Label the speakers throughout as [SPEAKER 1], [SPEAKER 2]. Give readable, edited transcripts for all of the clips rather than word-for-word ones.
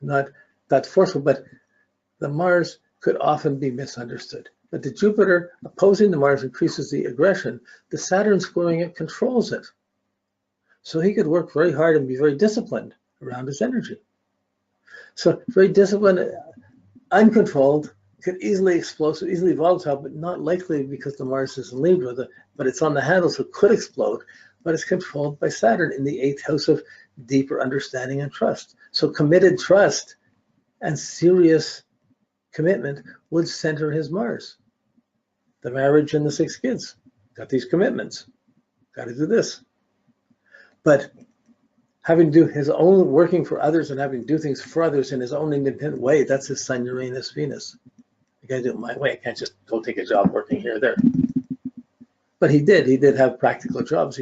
[SPEAKER 1] not that forceful, but the Mars could often be misunderstood. But the Jupiter opposing the Mars increases the aggression. The Saturn squaring it controls it. So he could work very hard and be very disciplined around his energy. So very disciplined, uncontrolled, could easily explode, so easily volatile, but not likely because the Mars is in Libra, but it's on the handle, so it could explode, but it's controlled by Saturn in the 8th house of deeper understanding and trust. So committed trust and serious commitment would center his Mars. The marriage and the 6 kids, got these commitments, got to do this. But having to do his own working for others and having to do things for others in his own independent way, that's his Sun, Uranus, Venus. I got to do it my way. I can't just go take a job working here or there. But he did have practical jobs.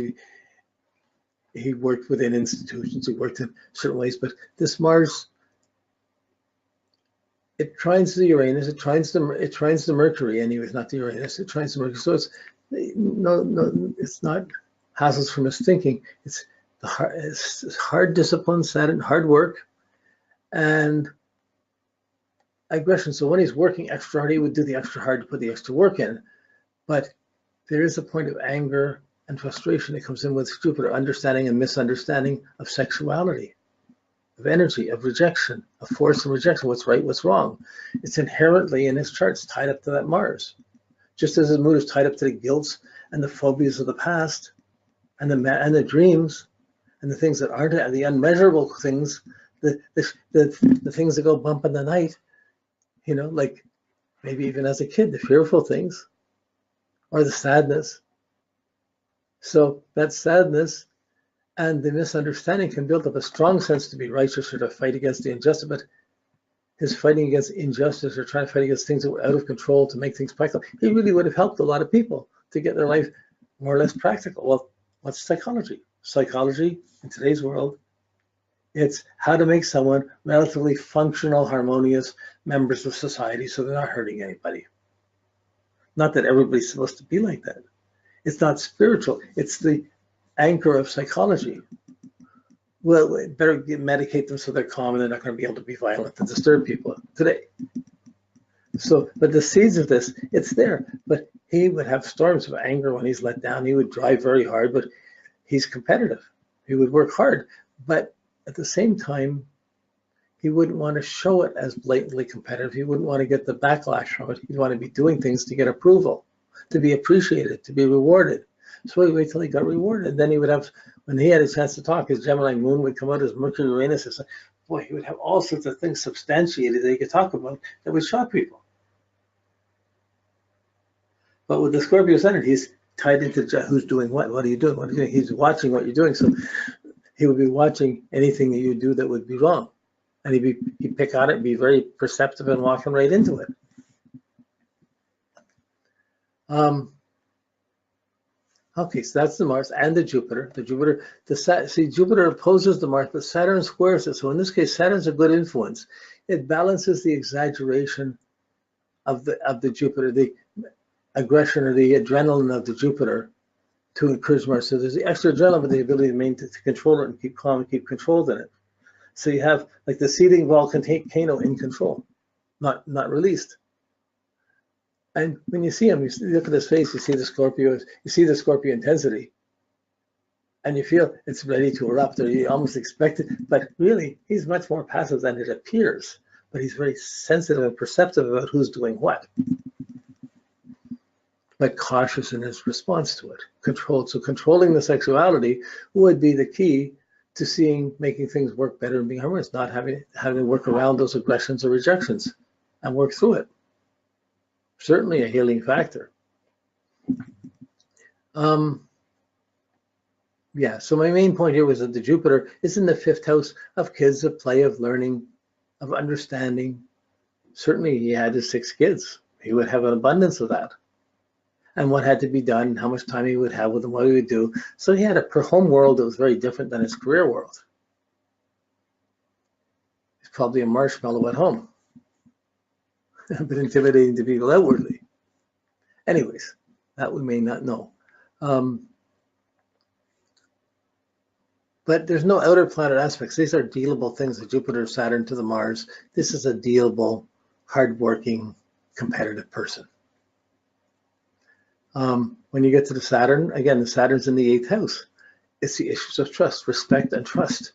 [SPEAKER 1] He worked within institutions, he worked in certain ways, but this Mars, it trines the Uranus, it trines the Mercury, anyways, not the Uranus, it trines the Mercury. So it's it's not hassles from his thinking. It's hard discipline, Saturn, hard work, and aggression. So when he's working extra hard, he would do the extra hard to put the extra work in. But there is a point of anger and frustration that comes in with Jupiter, understanding and misunderstanding of sexuality, of energy, of rejection, of force and rejection, what's right, what's wrong. It's inherently in his charts tied up to that Mars. Just as his mood is tied up to the guilts and the phobias of the past and the dreams and the things that aren't, the unmeasurable things, the things that go bump in the night, you know, like maybe even as a kid, the fearful things or the sadness. So that sadness and the misunderstanding can build up a strong sense to be righteous or to fight against the injustice, but his fighting against injustice or trying to fight against things that were out of control to make things practical, he really would have helped a lot of people to get their life more or less practical. Well, what's psychology? Psychology in today's world, it's how to make someone relatively functional, harmonious members of society so they're not hurting anybody. Not that everybody's supposed to be like that. It's not spiritual. It's the anchor of psychology. Well, better medicate them so they're calm and they're not going to be able to be violent and disturb people today. So, but the seeds of this, it's there. But he would have storms of anger when he's let down. He would drive very hard, but he's competitive. He would work hard. But at the same time, he wouldn't want to show it as blatantly competitive. He wouldn't want to get the backlash from it. He'd want to be doing things to get approval, to be appreciated, to be rewarded. So he'd wait till he got rewarded. Then he would have, when he had a chance to talk, his Gemini moon would come out, his Mercury, Uranus, and boy, he would have all sorts of things substantiated that he could talk about that would shock people. But with the Scorpio Ascendant, he's tied into who's doing what are you doing? What are you doing? He's watching what you're doing. So he would be watching anything that you do that would be wrong. And he'd pick on it and be very perceptive and walking right into it. Okay, so that's the Mars and the Jupiter. Jupiter opposes the Mars, but Saturn squares it. So in this case, Saturn's a good influence. It balances the exaggeration of the Jupiter, the aggression or the adrenaline of the Jupiter to encourage Mars. So there's the extra adrenaline, but the ability to control it and keep calm and keep controlled in it. So you have like the seething volcano in control, not released. And when you see him, you look at his face, you see the Scorpio intensity, and you feel it's ready to erupt, or you almost expect it. But really, he's much more passive than it appears. But he's very sensitive and perceptive about who's doing what, but cautious in his response to it, controlled. So controlling the sexuality would be the key to making things work better and being harmonious, not having to work around those aggressions or rejections and work through it. Certainly a healing factor. Yeah, so my main point here was that the Jupiter is in the 5th house of kids, of play, of learning, of understanding. Certainly he had his 6 kids. He would have an abundance of that. And what had to be done, how much time he would have with them, what he would do. So he had a home world that was very different than his career world. He's probably a marshmallow at home, but intimidating to people outwardly. Anyways, that we may not know. But But there's no outer planet aspects. These are dealable things, the Jupiter, Saturn to the Mars. This is a dealable, hardworking, competitive person. When you get to the Saturn, again, the Saturn's in the 8th house. It's the issues of trust, respect, and trust.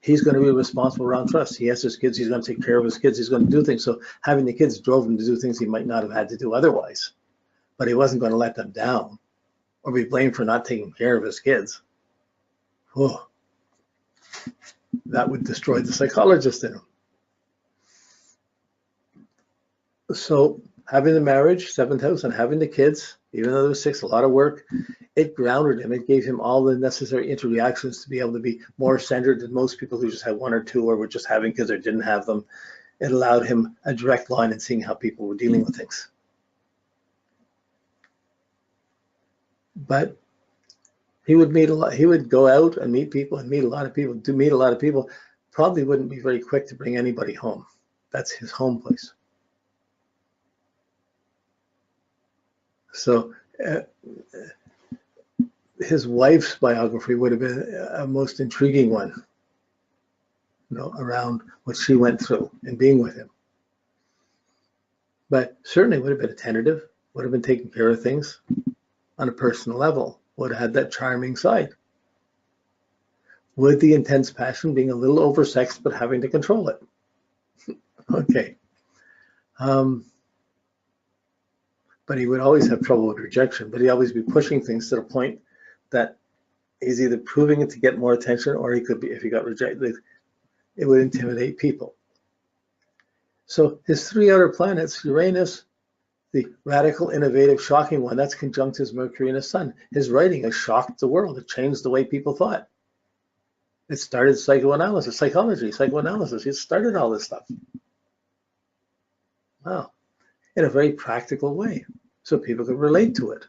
[SPEAKER 1] He's going to be responsible around trust. He has his kids. He's going to take care of his kids. He's going to do things. So having the kids drove him to do things he might not have had to do otherwise. But he wasn't going to let them down or be blamed for not taking care of his kids. Oh, that would destroy the psychologist in him. So having the marriage, 7th house, and having the kids, even though there was 6, a lot of work, it grounded him. It gave him all the necessary interreactions to be able to be more centered than most people who just had 1 or 2 or were just having kids or didn't have them. It allowed him a direct line in seeing how people were dealing with things. But he would meet a lot. He would go out and meet people and meet a lot of people. To meet a lot of people, probably wouldn't be very quick to bring anybody home. That's his home place. So his wife's biography would have been a most intriguing one, around what she went through and being with him. But certainly would have been attentive, would have been taking care of things on a personal level, would have had that charming side. With the intense passion being a little oversexed, but having to control it. Okay. But he would always have trouble with rejection, but he'd always be pushing things to the point that he's either proving it to get more attention, or he could be, if he got rejected, it would intimidate people. So his 3 outer planets, Uranus, the radical, innovative, shocking one, that's conjunct his Mercury and his Sun. His writing has shocked the world. It changed the way people thought. It started psychoanalysis, psychology, psychoanalysis. It started all this stuff. Wow. In a very practical way, so people could relate to it.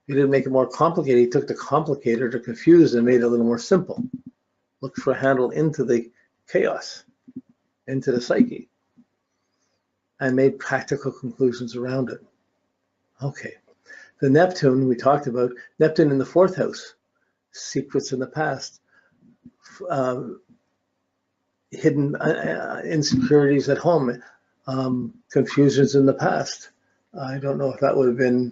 [SPEAKER 1] He didn't make it more complicated. He took the complicated or confused and made it a little more simple. Looked for a handle into the chaos, into the psyche, and made practical conclusions around it. Okay. The Neptune we talked about, Neptune in the 4th house, secrets in the past, hidden insecurities at home, confusions in the past. I don't know if that would have been,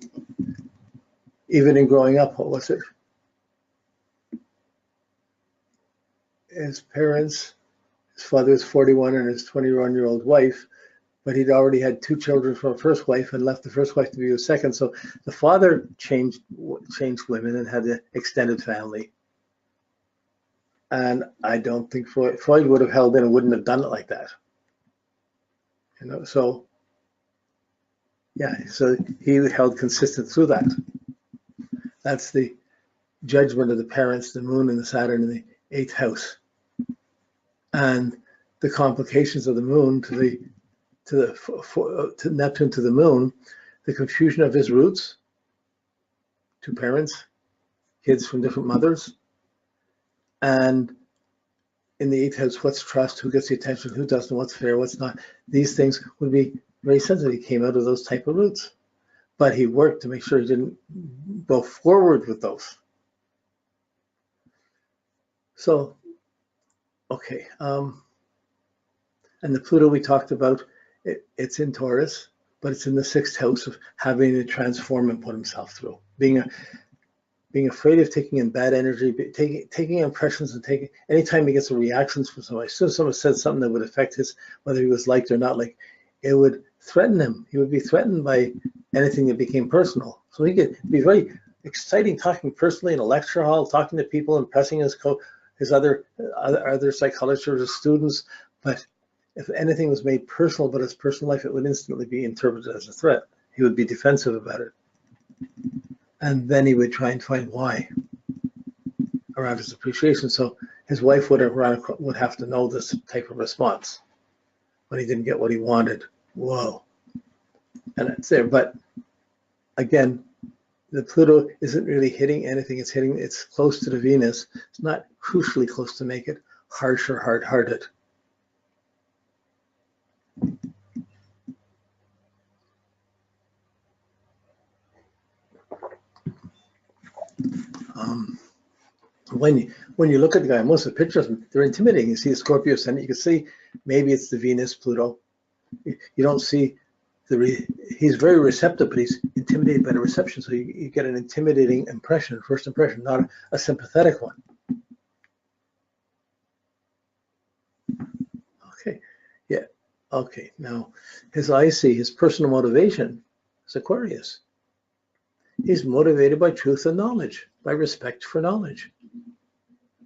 [SPEAKER 1] even in growing up, what was it? His parents, his father was 41 and his 21-year-old wife, but he'd already had 2 children from a first wife and left the first wife to be his second. So the father changed women and had an extended family. And I don't think Freud would have held in and wouldn't have done it like that. So yeah, so he held consistent through that. That's the judgment of the parents, the moon and the Saturn in the 8th house. And the complications of the moon to Neptune to the moon, the confusion of his roots, 2 parents, kids from different mothers, and in the 8th house, what's trust, who gets the attention, who doesn't, what's fair, what's not. These things would be very sensitive. He came out of those type of roots, but he worked to make sure he didn't go forward with those. So, okay. And the Pluto we talked about, it's in Taurus, but it's in the 6th house of having to transform and put himself through. Being afraid of taking in bad energy, taking impressions, and anytime he gets a reactions from somebody, as soon as someone said something that would affect whether he was liked or not liked, it would threaten him. He would be threatened by anything that became personal. So he could be very exciting talking personally in a lecture hall, talking to people, impressing his other psychologists or his students. But if anything was made personal about his personal life, it would instantly be interpreted as a threat. He would be defensive about it. And then he would try and find why around his appreciation. So his wife would have to know this type of response when he didn't get what he wanted. Whoa. And it's there. But again, the Pluto isn't really hitting anything. It's close to the Venus. It's not crucially close to make it harsh or hard-hearted. When you look at the guy, most of the pictures, they're intimidating. You see the Scorpio ascendant, you can see maybe it's the Venus, Pluto. You don't see he's very receptive, but he's intimidated by the reception. So you get an intimidating impression, first impression, not a sympathetic one. Okay, yeah, okay. Now, I see his personal motivation is Aquarius. He's motivated by truth and knowledge, by respect for knowledge,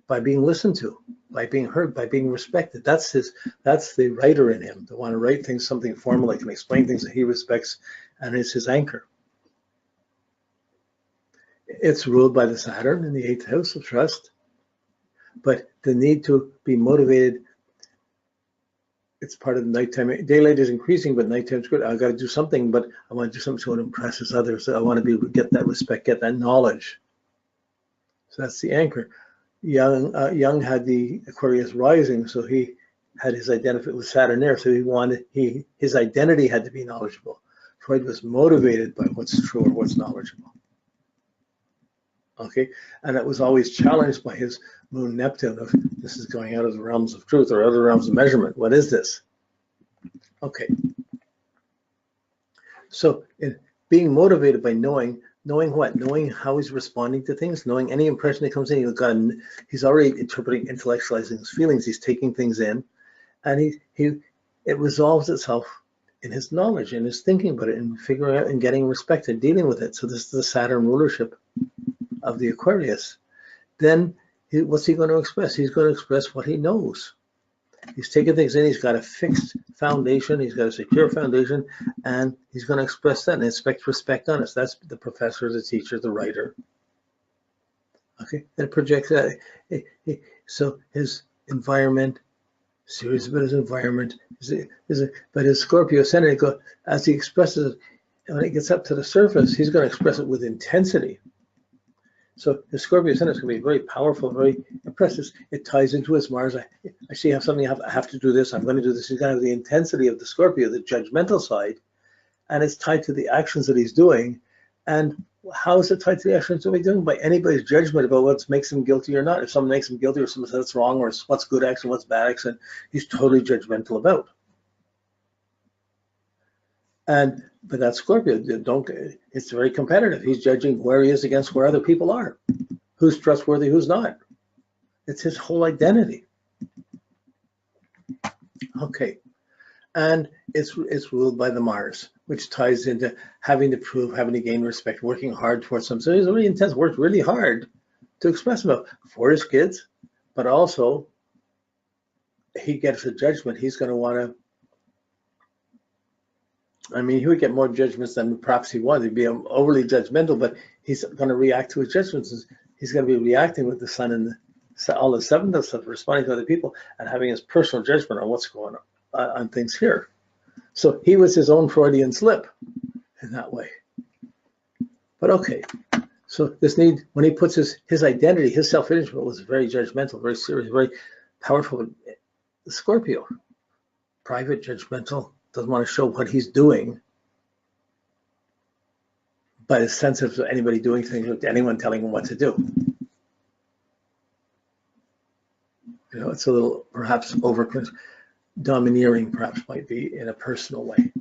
[SPEAKER 1] by being listened to, by being heard, by being respected. That's the writer in him, to want to write things, something formal, can explain things that he respects, and it's his anchor. It's ruled by the Saturn in the 8th house of trust, but the need to be motivated, it's part of the nighttime. Daylight is increasing, but nighttime is good. I've got to do something, but I want to do something so it impresses others. I want to get that respect, get that knowledge. So that's the anchor. Jung had the Aquarius rising, so he had his identity with Saturn there. So his identity had to be knowledgeable. Freud was motivated by what's true or what's knowledgeable. Okay, and it was always challenged by his moon Neptune of this is going out of the realms of truth or other realms of measurement. What is this? Okay, so being motivated by knowing what? Knowing how he's responding to things, knowing any impression that comes in, he's already interpreting, intellectualizing his feelings, he's taking things in, and it resolves itself in his knowledge, in his thinking about it, and figuring out and getting respect and dealing with it. So this is the Saturn rulership of the Aquarius. Then what's he going to express? He's going to express what he knows. He's taking things in, he's got a fixed foundation, he's got a secure foundation, and he's going to express that and expect respect on us. That's the professor, the teacher, the writer. Okay, and it projects that. So his environment, serious about his environment, but his Scorpio ascendant, as he expresses it, when it gets up to the surface, he's going to express it with intensity. So the Scorpio ascendant is going to be very powerful, very impressive. It ties into his Mars. I see something, I have to do this, I'm going to do this. He's going to have the intensity of the Scorpio, the judgmental side, and it's tied to the actions that he's doing. And how is it tied to the actions that he's doing? By anybody's judgment about what makes him guilty or not. If someone makes him guilty or someone says it's wrong or what's good action, what's bad action, he's totally judgmental about. But that's Scorpio. It's very competitive. He's judging where he is against where other people are. Who's trustworthy, who's not. It's his whole identity. Okay. And it's ruled by the Mars, which ties into having to prove, having to gain respect, working hard towards something. So he's really intense, worked really hard to express himself for his kids, but also he gets a judgment. He's going to want to, he would get more judgments than perhaps he wanted. He'd be overly judgmental, but he's going to react to his judgments. He's going to be reacting with the sun and all the seventh of stuff, responding to other people and having his personal judgment on what's going on things here. So he was his own Freudian slip in that way. But okay, so this need, when he puts his identity, his self-image was very judgmental, very serious, very powerful. The Scorpio, private, judgmental, doesn't want to show what he's doing, but is sensitive to anybody doing things, to anyone telling him what to do. It's a little, perhaps domineering, perhaps might be in a personal way.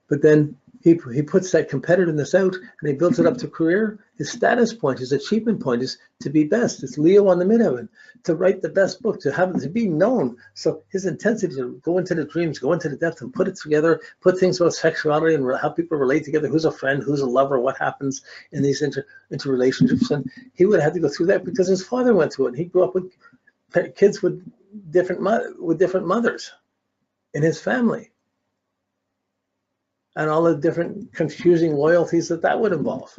[SPEAKER 1] But then he puts that competitiveness out and he builds it up to career. His status point, his achievement point is to be best. It's Leo on the midheaven, to write the best book, to be known. So his intensity to go into the dreams, go into the depth and put it together, put things about sexuality and how people relate together, who's a friend, who's a lover, what happens in these interrelationships. And he would have to go through that because his father went through it. And he grew up with kids with different mothers in his family. And all the different confusing loyalties that would involve.